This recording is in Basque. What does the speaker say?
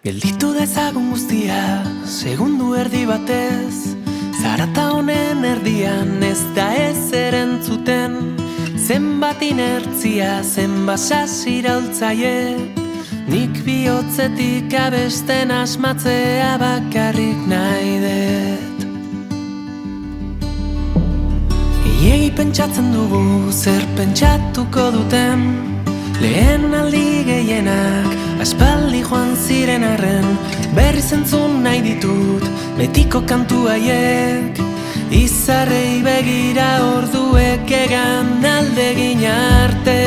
Gelditu dezagun guztia, segundu erdi batez. Zarata honen erdian ez da ezer entzuten. Zenbat inertzia, zenbat sasiraultzaie. Nik bihotzetik abesten asmatzea bakarrik nahi dut. Gehiegi pentsatzen dugu zer pentsatuko duten. Lehen aldi gehienak aspaldi joan ziren arren, berriz entzun nahi ditut betiko kantu haiek. Izarrei begira orduek egan aldegin arte.